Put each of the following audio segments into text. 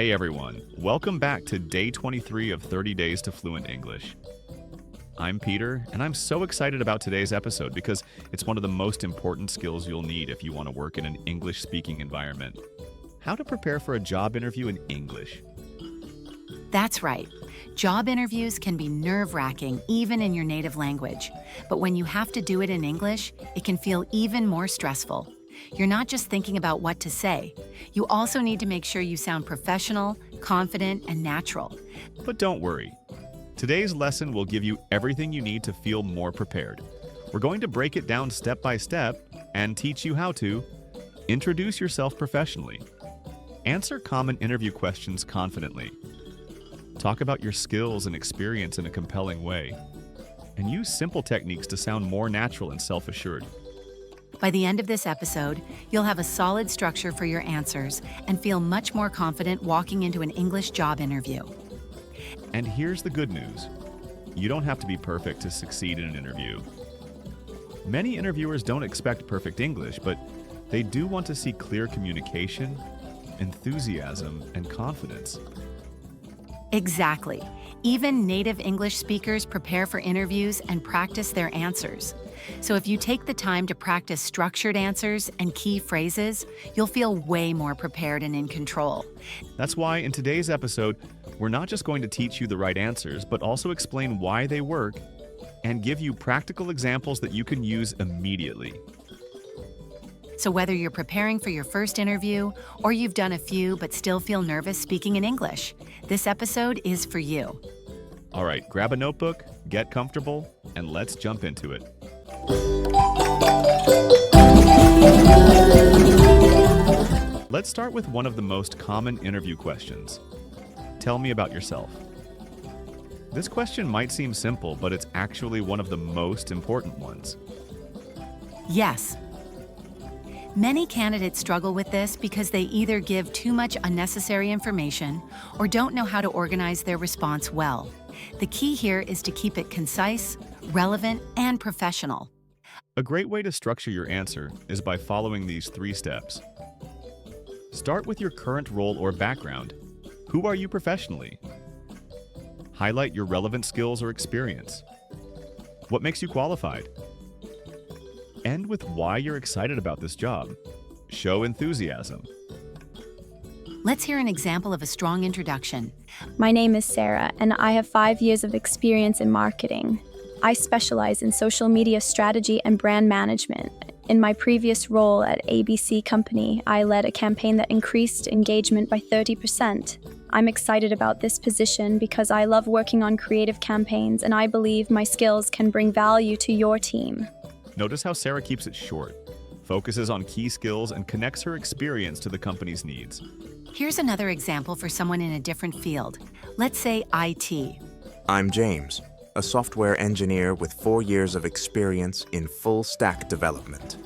Hey everyone, welcome back to day 23 of 30 Days to Fluent English. I'm Peter, and I'm so excited about today's episode because it's one of the most important skills you'll need if you want to work in an English-speaking environment. How to prepare for a job interview in English. That's right. Job interviews can be nerve-wracking even in your native language. But when you have to do it in English, it can feel even more stressful. You're not just thinking about what to say. You also need to make sure you sound professional, confident, and natural. But don't worry. Today's lesson will give you everything you need to feel more prepared. We're going to break it down step by step and teach you how to introduce yourself professionally, answer common interview questions confidently, talk about your skills and experience in a compelling way, and use simple techniques to sound more natural and self-assured. By the end of this episode, you'll have a solid structure for your answers and feel much more confident walking into an English job interview. And here's the good news. You don't have to be perfect to succeed in an interview. Many interviewers don't expect perfect English, but they do want to see clear communication, enthusiasm, and confidence. Exactly. Even native English speakers prepare for interviews and practice their answers. So if you take the time to practice structured answers and key phrases, you'll feel way more prepared and in control. That's why in today's episode, we're not just going to teach you the right answers, but also explain why they work and give you practical examples that you can use immediately. So whether you're preparing for your first interview or you've done a few but still feel nervous speaking in English, this episode is for you. All right, grab a notebook, get comfortable, and let's jump into it. Let's start with one of the most common interview questions. Tell me about yourself. This question might seem simple, but it's actually one of the most important ones. Yes. Many candidates struggle with this because they either give too much unnecessary information or don't know how to organize their response well. The key here is to keep it concise, relevant, and professional. A great way to structure your answer is by following these 3 steps. Start with your current role or background. Who are you professionally? Highlight your relevant skills or experience. What makes you qualified? End with why you're excited about this job. Show enthusiasm. Let's hear an example of a strong introduction. My name is Sarah, and I have 5 years of experience in marketing. I specialize in social media strategy and brand management. In my previous role at ABC Company, I led a campaign that increased engagement by 30%. I'm excited about this position because I love working on creative campaigns, and I believe my skills can bring value to your team. Notice how Sarah keeps it short, focuses on key skills, and connects her experience to the company's needs. Here's another example for someone in a different field. Let's say IT. I'm James, a software engineer with 4 years of experience in full-stack development.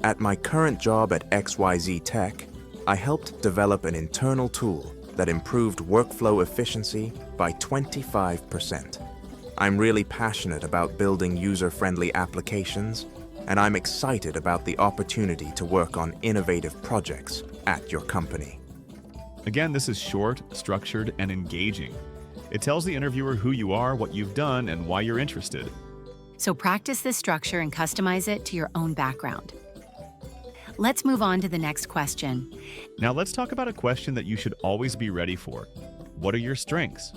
At my current job at XYZ Tech, I helped develop an internal tool that improved workflow efficiency by 25%. I'm really passionate about building user-friendly applications, and I'm excited about the opportunity to work on innovative projects at your company. Again, this is short, structured, and engaging. It tells the interviewer who you are, what you've done, and why you're interested. So practice this structure and customize it to your own background. Let's move on to the next question. Now let's talk about a question that you should always be ready for. What are your strengths?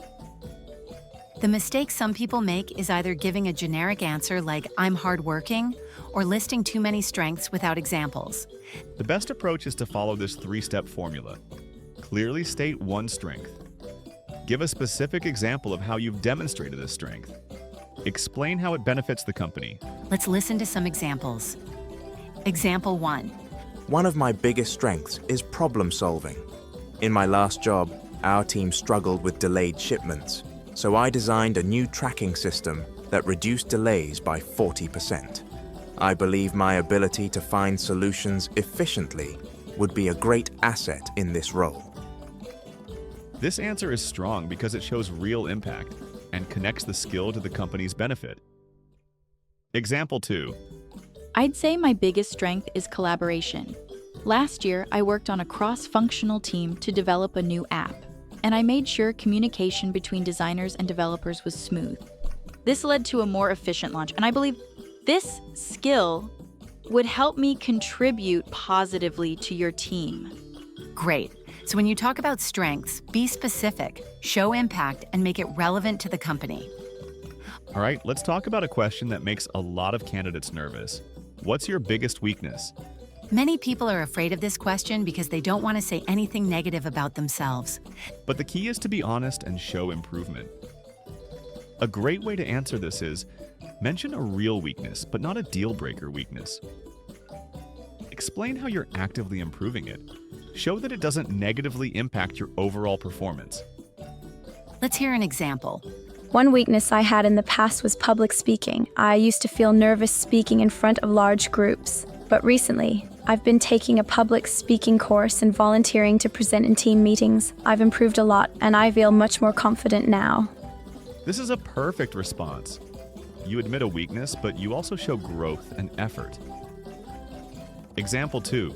The mistake some people make is either giving a generic answer like, I'm hardworking, or listing too many strengths without examples. The best approach is to follow this 3-step formula. Clearly state one strength. Give a specific example of how you've demonstrated this strength. Explain how it benefits the company. Let's listen to some examples. Example 1. One of my biggest strengths is problem solving. In my last job, our team struggled with delayed shipments, so I designed a new tracking system that reduced delays by 40%. I believe my ability to find solutions efficiently would be a great asset in this role. This answer is strong because it shows real impact and connects the skill to the company's benefit. Example 2. I'd say my biggest strength is collaboration. Last year, I worked on a cross-functional team to develop a new app, and I made sure communication between designers and developers was smooth. This led to a more efficient launch, and I believe this skill would help me contribute positively to your team. Great. So when you talk about strengths, be specific, show impact, and make it relevant to the company. All right, let's talk about a question that makes a lot of candidates nervous. What's your biggest weakness? Many people are afraid of this question because they don't want to say anything negative about themselves. But the key is to be honest and show improvement. A great way to answer this is, mention a real weakness, but not a deal-breaker weakness. Explain how you're actively improving it. Show that it doesn't negatively impact your overall performance. Let's hear an example. One weakness I had in the past was public speaking. I used to feel nervous speaking in front of large groups. But recently, I've been taking a public speaking course and volunteering to present in team meetings. I've improved a lot, and I feel much more confident now. This is a perfect response. You admit a weakness, but you also show growth and effort. Example 2.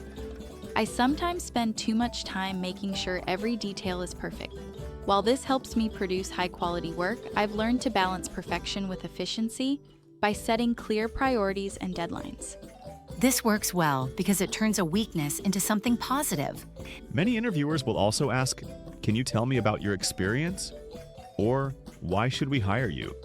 I sometimes spend too much time making sure every detail is perfect. While this helps me produce high-quality work, I've learned to balance perfection with efficiency by setting clear priorities and deadlines. This works well because it turns a weakness into something positive. Many interviewers will also ask, "Can you tell me about your experience?" Or, "Why should we hire you?"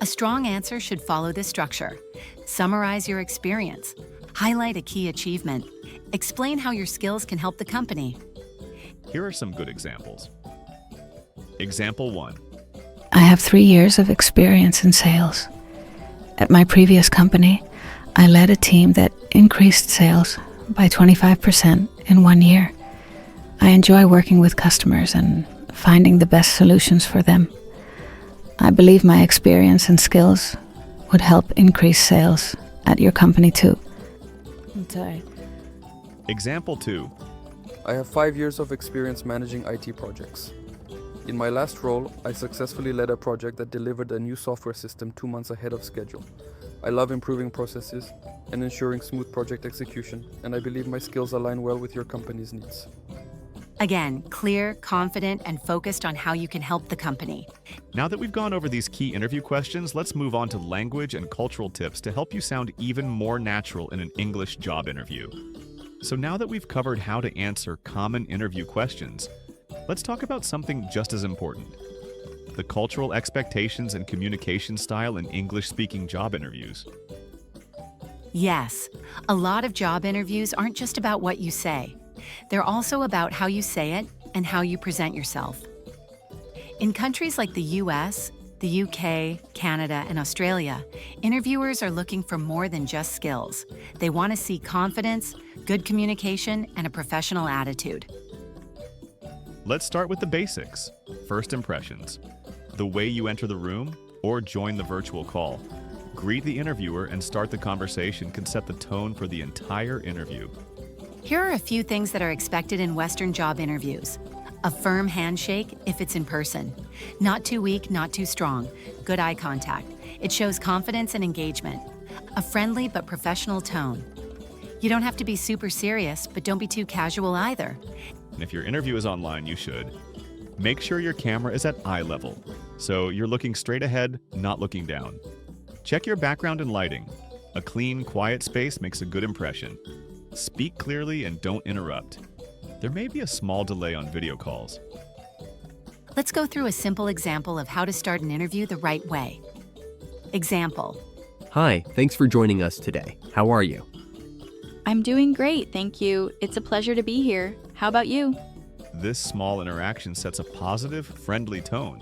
A strong answer should follow this structure. Summarize your experience. Highlight a key achievement. Explain how your skills can help the company. Here are some good examples. Example 1. I have 3 years of experience in sales. At my previous company, I led a team that increased sales by 25% in 1 year. I enjoy working with customers and finding the best solutions for them. I believe my experience and skills would help increase sales at your company too. Example 2. I have 5 years of experience managing IT projects. In my last role, I successfully led a project that delivered a new software system 2 months ahead of schedule. I love improving processes and ensuring smooth project execution, and I believe my skills align well with your company's needs. Again, clear, confident, and focused on how you can help the company. Now that we've gone over these key interview questions, let's move on to language and cultural tips to help you sound even more natural in an English job interview. So now that we've covered how to answer common interview questions, let's talk about something just as important: the cultural expectations and communication style in English-speaking job interviews. Yes, a lot of job interviews aren't just about what you say. They're also about how you say it and how you present yourself. In countries like the US, the UK, Canada, and Australia, interviewers are looking for more than just skills. They want to see confidence, good communication, and a professional attitude. Let's start with the basics. First impressions. The way you enter the room or join the virtual call. Greet the interviewer and start the conversation can set the tone for the entire interview. Here are a few things that are expected in Western job interviews. A firm handshake if it's in person. Not too weak, not too strong. Good eye contact. It shows confidence and engagement. A friendly but professional tone. You don't have to be super serious, but don't be too casual either. And if your interview is online, you should. Make sure your camera is at eye level, so you're looking straight ahead, not looking down. Check your background and lighting. A clean, quiet space makes a good impression. Speak clearly and don't interrupt. There may be a small delay on video calls. Let's go through a simple example of how to start an interview the right way. Example. Hi, thanks for joining us today. How are you? I'm doing great, thank you. It's a pleasure to be here. How about you? This small interaction sets a positive, friendly tone.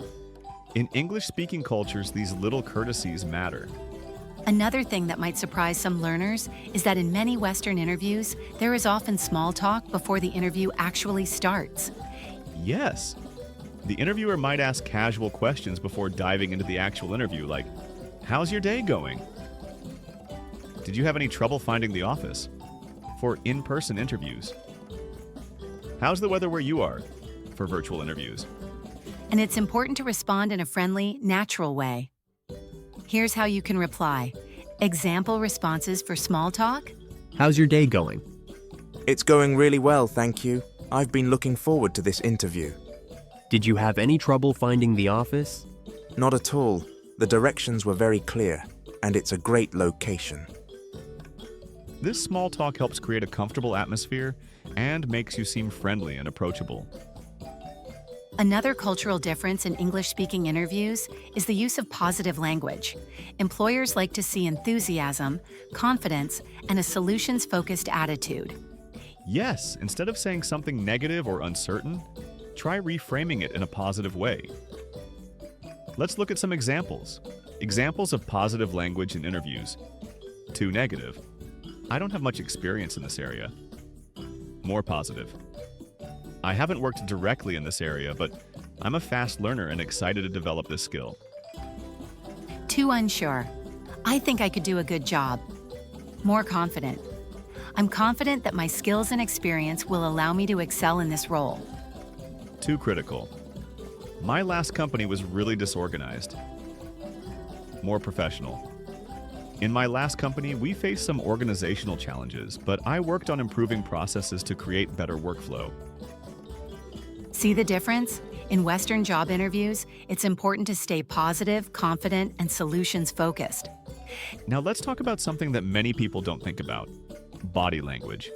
In English-speaking cultures, these little courtesies matter. Another thing that might surprise some learners is that in many Western interviews, there is often small talk before the interview actually starts. Yes. The interviewer might ask casual questions before diving into the actual interview, like, "How's your day going?" "Did you have any trouble finding the office?" For in-person interviews. "How's the weather where you are?" For virtual interviews. And it's important to respond in a friendly, natural way. Here's how you can reply. Example responses for small talk. How's your day going? It's going really well, thank you. I've been looking forward to this interview. Did you have any trouble finding the office? Not at all. The directions were very clear, and it's a great location. This small talk helps create a comfortable atmosphere and makes you seem friendly and approachable. Another cultural difference in English-speaking interviews is the use of positive language. Employers like to see enthusiasm, confidence, and a solutions-focused attitude. Yes, instead of saying something negative or uncertain, try reframing it in a positive way. Let's look at some examples. Examples of positive language in interviews. Too negative. I don't have much experience in this area. More positive. I haven't worked directly in this area, but I'm a fast learner and excited to develop this skill. Too unsure. I think I could do a good job. More confident. I'm confident that my skills and experience will allow me to excel in this role. Too critical. My last company was really disorganized. More professional. In my last company, we faced some organizational challenges, but I worked on improving processes to create better workflow. See the difference? In Western job interviews, it's important to stay positive, confident, and solutions-focused. Now let's talk about something that many people don't think about: body language.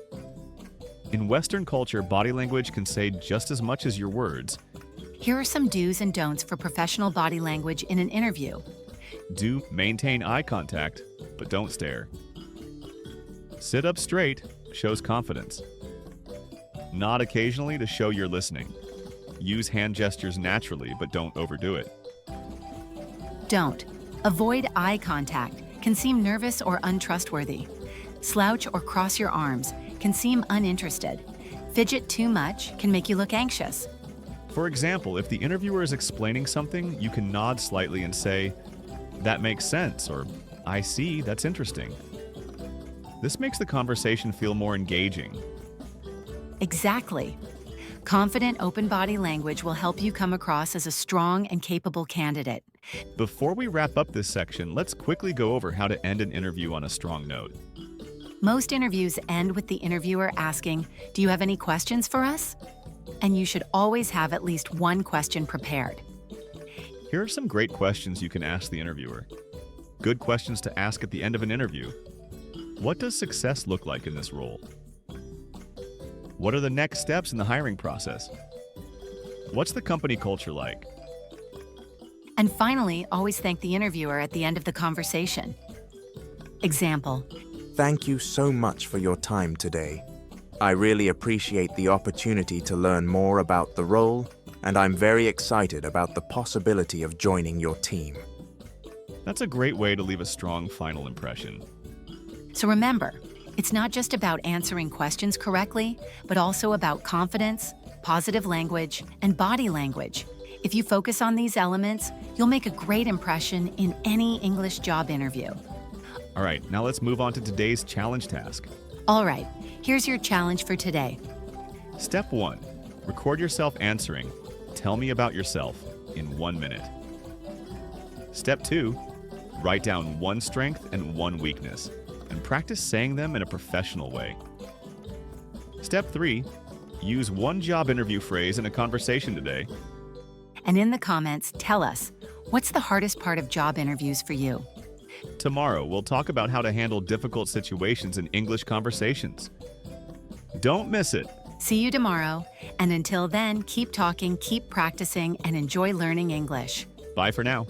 In Western culture, body language can say just as much as your words. Here are some do's and don'ts for professional body language in an interview. Do maintain eye contact, but don't stare. Sit up straight shows confidence. Nod occasionally to show you're listening. Use hand gestures naturally, but don't overdo it. Don't. Avoid eye contact. Can seem nervous or untrustworthy. Slouch or cross your arms. Can seem uninterested. Fidget too much can make you look anxious. For example, if the interviewer is explaining something, you can nod slightly and say, "That makes sense," or "I see, that's interesting." This makes the conversation feel more engaging. Exactly. Confident, open body language will help you come across as a strong and capable candidate. Before we wrap up this section, let's quickly go over how to end an interview on a strong note. Most interviews end with the interviewer asking, "Do you have any questions for us?" And you should always have at least one question prepared. Here are some great questions you can ask the interviewer. Good questions to ask at the end of an interview. What does success look like in this role? What are the next steps in the hiring process? What's the company culture like? And finally, always thank the interviewer at the end of the conversation. Example: Thank you so much for your time today. I really appreciate the opportunity to learn more about the role, and I'm very excited about the possibility of joining your team. That's a great way to leave a strong final impression. So remember, it's not just about answering questions correctly, but also about confidence, positive language, and body language. If you focus on these elements, you'll make a great impression in any English job interview. All right, now let's move on to today's challenge task. All right, here's your challenge for today. Step 1. Record yourself answering, "Tell me about yourself," in 1 minute. Step 2. Write down one strength and one weakness, and practice saying them in a professional way. Step 3. Use one job interview phrase in a conversation today. And in the comments, tell us, what's the hardest part of job interviews for you? Tomorrow, we'll talk about how to handle difficult situations in English conversations. Don't miss it. See you tomorrow, and until then, keep talking, keep practicing, and enjoy learning English. Bye for now.